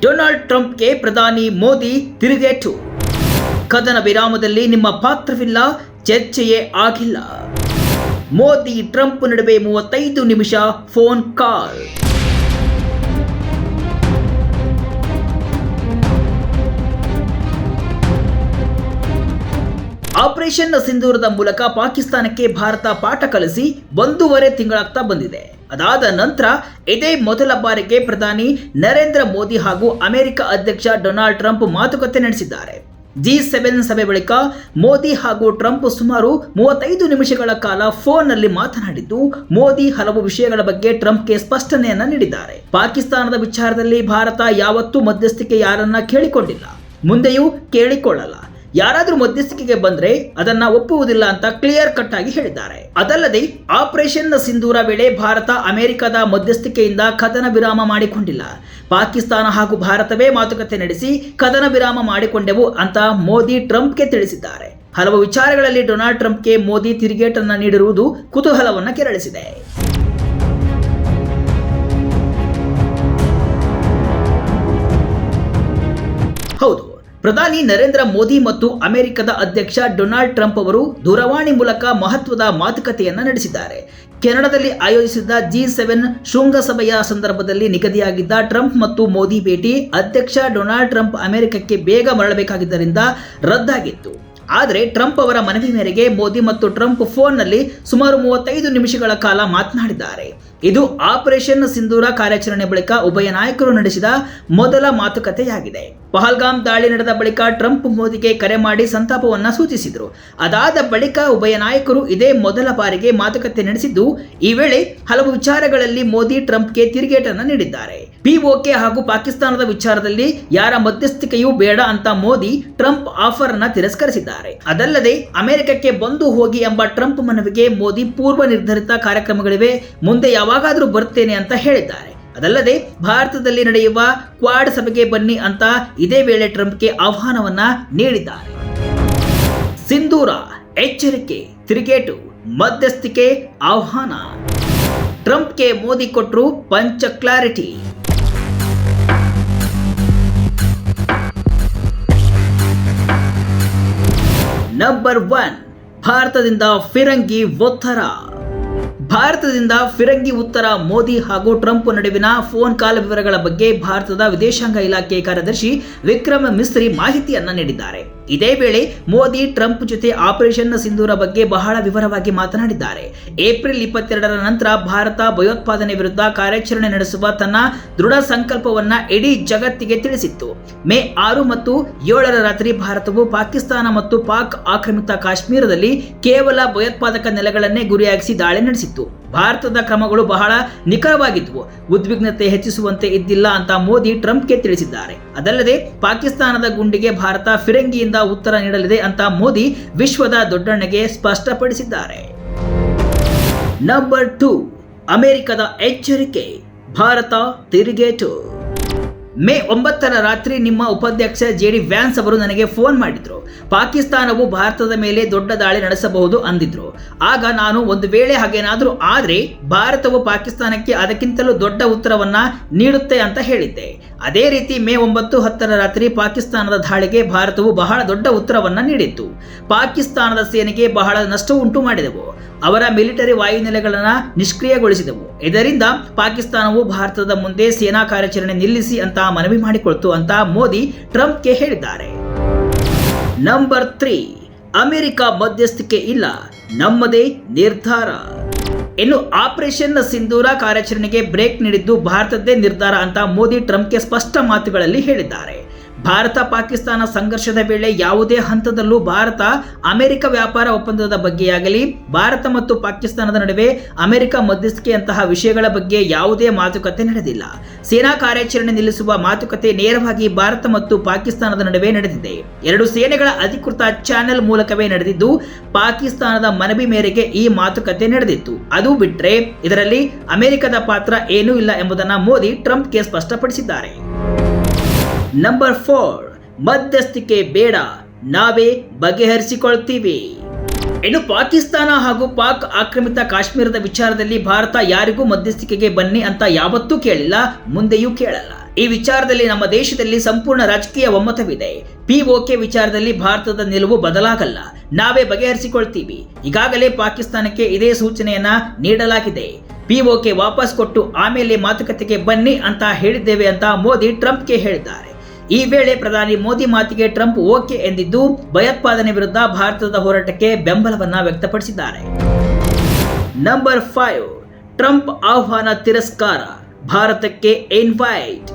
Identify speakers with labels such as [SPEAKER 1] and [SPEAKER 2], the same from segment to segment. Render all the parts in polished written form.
[SPEAKER 1] Donald ಟ್ರಂಪ್ಗೆ ಪ್ರಧಾನಿ ಮೋದಿ ತಿರುಗೇಟು. ಕದನ ವಿರಾಮದಲ್ಲಿ ನಿಮ್ಮ ಪಾತ್ರವಿಲ್ಲ, ಚರ್ಚೆಯೇ ಆಗಿಲ್ಲ. ಮೋದಿ ಟ್ರಂಪ್ ನಡುವೆ 35 ನಿಮಿಷ ಫೋನ್ ಕಾಲ್. ಆಪರೇಷನ್ ಸಿಂಧೂರದ ಮೂಲಕ ಪಾಕಿಸ್ತಾನಕ್ಕೆ ಭಾರತ ಪಾಠ ಕಲಿಸಿ 1.5 ತಿಂಗಳಾಗ್ತಾ ಬಂದಿದೆ. ಅದಾದ ನಂತರ ಇದೇ ಮೊದಲ ಬಾರಿಗೆ ಪ್ರಧಾನಿ ನರೇಂದ್ರ ಮೋದಿ ಹಾಗೂ ಅಮೆರಿಕ ಅಧ್ಯಕ್ಷ ಡೊನಾಲ್ಡ್ ಟ್ರಂಪ್ ಮಾತುಕತೆ ನಡೆಸಿದ್ದಾರೆ. G7 ಸಭೆ ಬಳಿಕ ಮೋದಿ ಹಾಗೂ ಟ್ರಂಪ್ ಸುಮಾರು 35 ನಿಮಿಷಗಳ ಕಾಲ ಫೋನ್ನಲ್ಲಿ ಮಾತನಾಡಿದ್ದು, ಮೋದಿ ಹಲವು ವಿಷಯಗಳ ಬಗ್ಗೆ ಟ್ರಂಪ್ಗೆ ಸ್ಪಷ್ಟನೆಯನ್ನ ನೀಡಿದ್ದಾರೆ. ಪಾಕಿಸ್ತಾನದ ವಿಚಾರದಲ್ಲಿ ಭಾರತ ಯಾವತ್ತೂ ಮಧ್ಯಸ್ಥಿಕೆ ಯಾರನ್ನ ಕೇಳಿಕೊಂಡಿಲ್ಲ, ಮುಂದೆಯೂ ಕೇಳಿಕೊಳ್ಳಲ್ಲ. ಯಾರಾದ್ರೂ ಮಧ್ಯಸ್ಥಿಕೆಗೆ ಬಂದ್ರೆ ಅದನ್ನ ಒಪ್ಪುವುದಿಲ್ಲ ಅಂತ ಕ್ಲಿಯರ್ ಕಟ್ ಆಗಿ ಹೇಳಿದ್ದಾರೆ. ಅದಲ್ಲದೆ ಆಪರೇಷನ್ ಸಿಂಧೂರ ವೇಳೆ ಭಾರತ ಅಮೆರಿಕದ ಮಧ್ಯಸ್ಥಿಕೆಯಿಂದ ಕದನ ವಿರಾಮ ಮಾಡಿಕೊಂಡಿಲ್ಲ. ಪಾಕಿಸ್ತಾನ ಹಾಗೂ ಭಾರತವೇ ಮಾತುಕತೆ ನಡೆಸಿ ಕದನ ವಿರಾಮ ಮಾಡಿಕೊಂಡೆವು ಅಂತ ಮೋದಿ ಟ್ರಂಪ್ಗೆ ತಿಳಿಸಿದ್ದಾರೆ. ಹಲವು ವಿಚಾರಗಳಲ್ಲಿ ಡೊನಾಲ್ಡ್ ಟ್ರಂಪ್ಗೆ ಮೋದಿ ತಿರುಗೇಟನ್ನ ನೀಡಿರುವುದು ಕುತೂಹಲವನ್ನ ಕೆರಳಿಸಿದೆ. ಹೌದು, ಪ್ರಧಾನಿ ನರೇಂದ್ರ ಮೋದಿ ಮತ್ತು ಅಮೆರಿಕದ ಅಧ್ಯಕ್ಷ ಡೊನಾಲ್ಡ್ ಟ್ರಂಪ್ ಅವರು ದೂರವಾಣಿ ಮೂಲಕ ಮಹತ್ವದ ಮಾತುಕತೆಯನ್ನ ನಡೆಸಿದ್ದಾರೆ. ಕೆನಡಾದಲ್ಲಿ ಆಯೋಜಿಸಿದ್ದ G7 ಶೃಂಗಸಭೆಯ ಸಂದರ್ಭದಲ್ಲಿ ನಿಗದಿಯಾಗಿದ್ದ ಟ್ರಂಪ್ ಮತ್ತು ಮೋದಿ ಭೇಟಿ ಅಧ್ಯಕ್ಷ ಡೊನಾಲ್ಡ್ ಟ್ರಂಪ್ ಅಮೆರಿಕಕ್ಕೆ ಬೇಗ ಮರಳಬೇಕಾಗಿದ್ದರಿಂದ ರದ್ದಾಗಿತ್ತು. ಆದರೆ ಟ್ರಂಪ್ ಅವರ ಮನವಿ ಮೇರೆಗೆ ಮೋದಿ ಮತ್ತು ಟ್ರಂಪ್ ಫೋನ್ನಲ್ಲಿ ಸುಮಾರು 35 ನಿಮಿಷಗಳ ಕಾಲ ಮಾತನಾಡಿದ್ದಾರೆ. ಇದು ಆಪರೇಷನ್ ಸಿಂಧೂರ ಕಾರ್ಯಾಚರಣೆ ಬಳಿಕ ಉಭಯ ನಾಯಕರು ನಡೆಸಿದ ಮೊದಲ ಮಾತುಕತೆಯಾಗಿದೆ. ಪಹಲ್ಗಾಮ್ ದಾಳಿ ನಡೆದ ಬಳಿಕ ಟ್ರಂಪ್ ಮೋದಿಗೆ ಕರೆ ಮಾಡಿ ಸಂತಾಪವನ್ನ ಸೂಚಿಸಿದರು. ಅದಾದ ಬಳಿಕ ಉಭಯ ನಾಯಕರು ಇದೇ ಮೊದಲ ಬಾರಿಗೆ ಮಾತುಕತೆ ನಡೆಸಿದ್ದು, ಈ ವೇಳೆ ಹಲವು ವಿಚಾರಗಳಲ್ಲಿ ಮೋದಿ ಟ್ರಂಪ್ಗೆ ತಿರುಗೇಟನ್ನು ನೀಡಿದ್ದಾರೆ. POK ಹಾಗೂ ಪಾಕಿಸ್ತಾನದ ವಿಚಾರದಲ್ಲಿ ಯಾರ ಮಧ್ಯಸ್ಥಿಕೆಯೂ ಬೇಡ ಅಂತ ಮೋದಿ ಟ್ರಂಪ್ ಆಫರ್ ಅನ್ನ ತಿರಸ್ಕರಿಸಿದ್ದಾರೆ. ಅದಲ್ಲದೆ ಅಮೆರಿಕಕ್ಕೆ ಬಂದು ಹೋಗಿ ಎಂಬ ಟ್ರಂಪ್ ಮನವಿಗೆ ಮೋದಿ ಪೂರ್ವ ನಿರ್ಧರಿತ ಕಾರ್ಯಕ್ರಮಗಳಿವೆ, ಮುಂದೆ ಯಾವಾಗಾದರೂ ಬರ್ತೇನೆ ಅಂತ ಹೇಳಿದ್ದಾರೆ. ಅದಲ್ಲದೆ ಭಾರತದಲ್ಲಿ ನಡೆಯುವ ಕ್ವಾಡ್ ಸಭೆಗೆ ಬನ್ನಿ ಅಂತ ಇದೇ ವೇಳೆ ಟ್ರಂಪ್ಗೆ ಆಹ್ವಾನವನ್ನ ನೀಡಿದ್ದಾರೆ. ಸಿಂಧೂರ ಎಚ್ಚರಿಕೆ, ತಿರುಗೇಟು, ಮಧ್ಯಸ್ಥಿಕೆ ಆಹ್ವಾನ. ಟ್ರಂಪ್ಗೆ ಮೋದಿ ಕೊಟ್ಟರು ಪಂಚ ಕ್ಲಾರಿಟಿ. ನಂಬರ್ 1, ಭಾರತದಿಂದ ಫಿರಂಗಿ ಉತ್ತರ. ಭಾರತದಿಂದ ಫಿರಂಗಿ ಉತ್ತರ. ಮೋದಿ ಹಾಗೂ ಟ್ರಂಪ್ ನಡುವಿನ ಫೋನ್ ಕಾಲ್ ವಿವರಗಳ ಬಗ್ಗೆ ಭಾರತದ ವಿದೇಶಾಂಗ ಇಲಾಖೆ ಕಾರ್ಯದರ್ಶಿ ವಿಕ್ರಮ್ ಮಿಸ್ರಿ ಮಾಹಿತಿಯನ್ನ ನೀಡಿದ್ದಾರೆ. ಇದೇ ವೇಳೆ ಮೋದಿ ಟ್ರಂಪ್ ಜೊತೆ ಆಪರೇಷನ್ ಸಿಂಧೂರ ಬಗ್ಗೆ ಬಹಳ ವಿವರವಾಗಿ ಮಾತನಾಡಿದ್ದಾರೆ. ಏಪ್ರಿಲ್ 22ರ ನಂತರ ಭಾರತ ಭಯೋತ್ಪಾದನೆ ವಿರುದ್ಧ ಕಾರ್ಯಾಚರಣೆ ನಡೆಸುವ ತನ್ನ ದೃಢ ಸಂಕಲ್ಪವನ್ನ ಇಡೀ ಜಗತ್ತಿಗೆ ತಿಳಿಸಿತ್ತು. ಮೇ 6 ಮತ್ತು 7ರ ರಾತ್ರಿ ಭಾರತವು ಪಾಕಿಸ್ತಾನ ಮತ್ತು ಪಾಕ್ ಆಕ್ರಮಿತ ಕಾಶ್ಮೀರದಲ್ಲಿ ಕೇವಲ ಭಯೋತ್ಪಾದಕ ನೆಲೆಗಳನ್ನೇ ಗುರಿಯಾಗಿಸಿ ದಾಳಿ ನಡೆಸಿತ್ತು. ಭಾರತದ ಕ್ರಮಗಳು ಬಹಳ ನಿಖರವಾಗಿದ್ದವು, ಉದ್ವಿಗ್ನತೆ ಹೆಚ್ಚಿಸುವಂತೆ ಇದ್ದಿಲ್ಲ ಅಂತ ಮೋದಿ ಟ್ರಂಪ್ಗೆ ತಿಳಿಸಿದ್ದಾರೆ. ಅದಲ್ಲದೆ ಪಾಕಿಸ್ತಾನದ ಗುಂಡಿಗೆ ಭಾರತ ಫಿರಂಗಿಯಿಂದ ಉತ್ತರ ನೀಡಲಿದೆ ಅಂತ ಮೋದಿ ವಿಶ್ವದ ದೊಡ್ಡಣ್ಣಗೆ ಸ್ಪಷ್ಟಪಡಿಸಿದ್ದಾರೆ. ನಂಬರ್ 2, ಅಮೆರಿಕದ ಎಚ್ಚರಿಕೆ, ಭಾರತ ತಿರುಗೇಟು. ಮೇ 9ರ ರಾತ್ರಿ ನಿಮ್ಮ ಉಪಾಧ್ಯಕ್ಷ JD ವ್ಯಾನ್ಸ್ ಅವರು ನನಗೆ ಫೋನ್ ಮಾಡಿದ್ರು. ಪಾಕಿಸ್ತಾನವು ಭಾರತದ ಮೇಲೆ ದೊಡ್ಡ ದಾಳಿ ನಡೆಸಬಹುದು ಅಂದಿದ್ರು. ಆಗ ನಾನು ಒಂದು ವೇಳೆ ಹಾಗೇನಾದರೂ ಆದ್ರೆ ಭಾರತವು ಪಾಕಿಸ್ತಾನಕ್ಕೆ ಅದಕ್ಕಿಂತಲೂ ದೊಡ್ಡ ಉತ್ತರವನ್ನ ನೀಡುತ್ತೆ ಅಂತ ಹೇಳಿದ್ದೆ. ಅದೇ ರೀತಿ ಮೇ 9, 10ರ ರಾತ್ರಿ ಪಾಕಿಸ್ತಾನದ ದಾಳಿಗೆ ಭಾರತವು ಬಹಳ ದೊಡ್ಡ ಉತ್ತರವನ್ನ ನೀಡಿತ್ತು. ಪಾಕಿಸ್ತಾನದ ಸೇನೆಗೆ ಬಹಳ ನಷ್ಟ ಉಂಟು ಮಾಡಿದೆವು, ಅವರ ಮಿಲಿಟರಿ ವಾಯುನೆಲೆಗಳನ್ನು ನಿಷ್ಕ್ರಿಯಗೊಳಿಸಿದವು. ಇದರಿಂದ ಪಾಕಿಸ್ತಾನವು ಭಾರತದ ಮುಂದೆ ಸೇನಾ ಕಾರ್ಯಾಚರಣೆ ನಿಲ್ಲಿಸಿ ಅಂತ ಮನವಿ ಮಾಡಿಕೊಳ್ತು ಅಂತ ಮೋದಿ ಟ್ರಂಪ್ಗೆ ಹೇಳಿದ್ದಾರೆ. ನಂಬರ್ 3, ಅಮೆರಿಕ ಮಧ್ಯಸ್ಥಿಕೆ ಇಲ್ಲ, ನಮ್ಮದೇ ನಿರ್ಧಾರ. ಇನ್ನು ಆಪರೇಷನ್ ಸಿಂಧೂರ ಕಾರ್ಯಾಚರಣೆಗೆ ಬ್ರೇಕ್ ನೀಡಿದ್ದು ಭಾರತದ್ದೇ ನಿರ್ಧಾರ ಅಂತ ಮೋದಿ ಟ್ರಂಪ್ಗೆ ಸ್ಪಷ್ಟ ಮಾತುಗಳಲ್ಲಿ ಹೇಳಿದ್ದಾರೆ. ಭಾರತ ಪಾಕಿಸ್ತಾನ ಸಂಘರ್ಷದ ವೇಳೆ ಯಾವುದೇ ಹಂತದಲ್ಲೂ ಭಾರತ ಅಮೆರಿಕ ವ್ಯಾಪಾರ ಒಪ್ಪಂದದ ಬಗ್ಗೆಯಾಗಲಿ, ಭಾರತ ಮತ್ತು ಪಾಕಿಸ್ತಾನದ ನಡುವೆ ಅಮೆರಿಕ ಮಧ್ಯಸ್ಥಿಕೆಯಂತಹ ವಿಷಯಗಳ ಬಗ್ಗೆ ಯಾವುದೇ ಮಾತುಕತೆ ನಡೆದಿಲ್ಲ. ಸೇನಾ ಕಾರ್ಯಾಚರಣೆ ನಿಲ್ಲಿಸುವ ಮಾತುಕತೆ ನೇರವಾಗಿ ಭಾರತ ಮತ್ತು ಪಾಕಿಸ್ತಾನದ ನಡುವೆ ನಡೆದಿದೆ. ಎರಡು ಸೇನೆಗಳ ಅಧಿಕೃತ ಚಾನೆಲ್ ಮೂಲಕವೇ ನಡೆದಿದ್ದು, ಪಾಕಿಸ್ತಾನದ ಮನವಿ ಮೇರೆಗೆ ಈ ಮಾತುಕತೆ ನಡೆದಿತ್ತು. ಅದು ಬಿಟ್ರೆ ಇದರಲ್ಲಿ ಅಮೆರಿಕದ ಪಾತ್ರ ಏನೂ ಇಲ್ಲ ಎಂಬುದನ್ನು ಮೋದಿ ಟ್ರಂಪ್ಗೆ ಸ್ಪಷ್ಟಪಡಿಸಿದ್ದಾರೆ. ನಂಬರ್ 4, ಮಧ್ಯಸ್ಥಿಕೆ ಬೇಡ, ನಾವೇ ಬಗೆಹರಿಸಿಕೊಳ್ತೀವಿ. ಇನ್ನು ಪಾಕಿಸ್ತಾನ ಹಾಗೂ ಪಾಕ್ ಆಕ್ರಮಿತ ಕಾಶ್ಮೀರದ ವಿಚಾರದಲ್ಲಿ ಭಾರತ ಯಾರಿಗೂ ಮಧ್ಯಸ್ಥಿಕೆಗೆ ಬನ್ನಿ ಅಂತ ಯಾವತ್ತೂ ಕೇಳಿಲ್ಲ, ಮುಂದೆಯೂ ಕೇಳಲ್ಲ. ಈ ವಿಚಾರದಲ್ಲಿ ನಮ್ಮ ದೇಶದಲ್ಲಿ ಸಂಪೂರ್ಣ ರಾಜಕೀಯ ಒಮ್ಮತವಿದೆ. POK ವಿಚಾರದಲ್ಲಿ ಭಾರತದ ನಿಲುವು ಬದಲಾಗಲ್ಲ, ನಾವೇ ಬಗೆಹರಿಸಿಕೊಳ್ತೀವಿ. ಈಗಾಗಲೇ ಪಾಕಿಸ್ತಾನಕ್ಕೆ ಇದೇ ಸೂಚನೆಯನ್ನ ನೀಡಲಾಗಿದೆ. POK ವಾಪಸ್ ಕೊಟ್ಟು ಆಮೇಲೆ ಮಾತುಕತೆಗೆ ಬನ್ನಿ ಅಂತ ಹೇಳಿದ್ದೇವೆ ಅಂತ ಮೋದಿ ಟ್ರಂಪ್ಗೆ ಹೇಳಿದ್ದಾರೆ. ಈ ವೇಳೆ ಪ್ರಧಾನಿ ಮೋದಿ ಮಾತಿಗೆ ಟ್ರಂಪ್ ಓಕೆ ಎಂದಿದ್ದು ಭಯೋತ್ಪಾದನೆ ವಿರುದ್ಧ ಭಾರತದ ಹೋರಾಟಕ್ಕೆ ಬೆಂಬಲವನ್ನ ವ್ಯಕ್ತಪಡಿಸಿದ್ದಾರೆ. ನಂಬರ್ 5, ಟ್ರಂಪ್ ಆಹ್ವಾನ ತಿರಸ್ಕಾರ, ಭಾರತಕ್ಕೆ ಇನ್ವೈಟ್.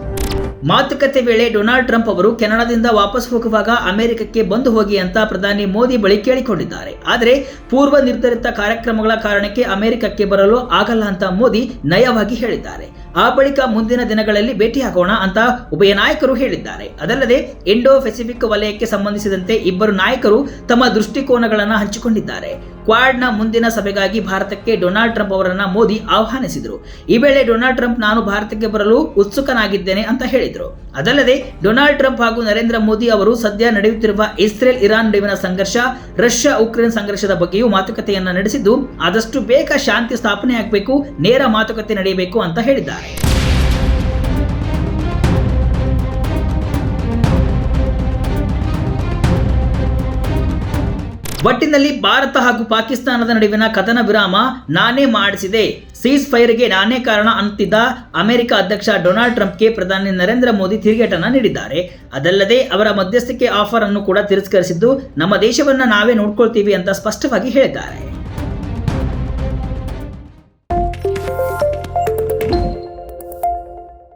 [SPEAKER 1] ಮಾತುಕತೆ ವೇಳೆ ಡೊನಾಲ್ಡ್ ಟ್ರಂಪ್ ಅವರು ಕೆನಡಾದಿಂದ ವಾಪಸ್ ಹೋಗುವಾಗ ಅಮೆರಿಕಕ್ಕೆ ಬಂದು ಹೋಗಿ ಅಂತ ಪ್ರಧಾನಿ ಮೋದಿ ಬಳಿ ಕೇಳಿಕೊಂಡಿದ್ದಾರೆ. ಆದರೆ ಪೂರ್ವ ನಿರ್ಧರಿತ ಕಾರ್ಯಕ್ರಮಗಳ ಕಾರಣಕ್ಕೆ ಅಮೆರಿಕಕ್ಕೆ ಬರಲು ಆಗಲ್ಲ ಅಂತ ಮೋದಿ ನಯವಾಗಿ ಹೇಳಿದ್ದಾರೆ. ಆ ಬಳಿಕ ಮುಂದಿನ ದಿನಗಳಲ್ಲಿ ಭೇಟಿಯಾಗೋಣ ಅಂತ ಉಭಯ ನಾಯಕರು ಹೇಳಿದ್ದಾರೆ. ಅದಲ್ಲದೆ ಇಂಡೋ ಪೆಸಿಫಿಕ್ ವಲಯಕ್ಕೆ ಸಂಬಂಧಿಸಿದಂತೆ ಇಬ್ಬರು ನಾಯಕರು ತಮ್ಮ ದೃಷ್ಟಿಕೋನಗಳನ್ನು ಹಂಚಿಕೊಂಡಿದ್ದಾರೆ. ಕ್ವಾಡ್ನ ಮುಂದಿನ ಸಭೆಗಾಗಿ ಭಾರತಕ್ಕೆ ಡೊನಾಲ್ಡ್ ಟ್ರಂಪ್ ಅವರನ್ನ ಮೋದಿ ಆಹ್ವಾನಿಸಿದರು. ಈ ವೇಳೆ ಡೊನಾಲ್ಡ್ ಟ್ರಂಪ್ ನಾನು ಭಾರತಕ್ಕೆ ಬರಲು ಉತ್ಸುಕನಾಗಿದ್ದೇನೆ ಅಂತ ಹೇಳಿದರು. ಅದಲ್ಲದೆ ಡೊನಾಲ್ಡ್ ಟ್ರಂಪ್ ಹಾಗೂ ನರೇಂದ್ರ ಮೋದಿ ಅವರು ಸದ್ಯ ನಡೆಯುತ್ತಿರುವ ಇಸ್ರೇಲ್ ಇರಾನ್ ನಡುವಿನ ಸಂಘರ್ಷ, ರಷ್ಯಾ ಉಕ್ರೇನ್ ಸಂಘರ್ಷದ ಬಗ್ಗೆಯೂ ಮಾತುಕತೆಯನ್ನ ನಡೆಸಿದ್ದು ಆದಷ್ಟು ಬೇಗ ಶಾಂತಿ ಸ್ಥಾಪನೆಯಾಗಬೇಕು, ನೇರ ಮಾತುಕತೆ ನಡೆಯಬೇಕು ಅಂತ ಹೇಳಿದ್ದಾರೆ. ಒಟ್ಟಿನಲ್ಲಿ ಭಾರತ ಹಾಗೂ ಪಾಕಿಸ್ತಾನದ ನಡುವಿನ ಕದನ ವಿರಾಮ ನಾನೇ ಮಾಡಿಸಿದೆ, ಸೀಸ್ ಫೈರ್ಗೆ ನಾನೇ ಕಾರಣ ಅಂತಿದ್ದ ಅಮೆರಿಕ ಅಧ್ಯಕ್ಷ ಡೊನಾಲ್ಡ್ ಟ್ರಂಪ್ಗೆ ಪ್ರಧಾನಿ ನರೇಂದ್ರ ಮೋದಿ ತಿರುಗೇಟನ್ನ ನೀಡಿದ್ದಾರೆ. ಅದಲ್ಲದೆ ಅವರ ಮಧ್ಯಸ್ಥಿಕೆ ಆಫರ್ ಅನ್ನು ಕೂಡ ತಿರಸ್ಕರಿಸಿದ್ದು ನಮ್ಮ ದೇಶವನ್ನ ನಾವೇ ನೋಡ್ಕೊಳ್ತೀವಿ ಅಂತ ಸ್ಪಷ್ಟವಾಗಿ ಹೇಳಿದ್ದಾರೆ.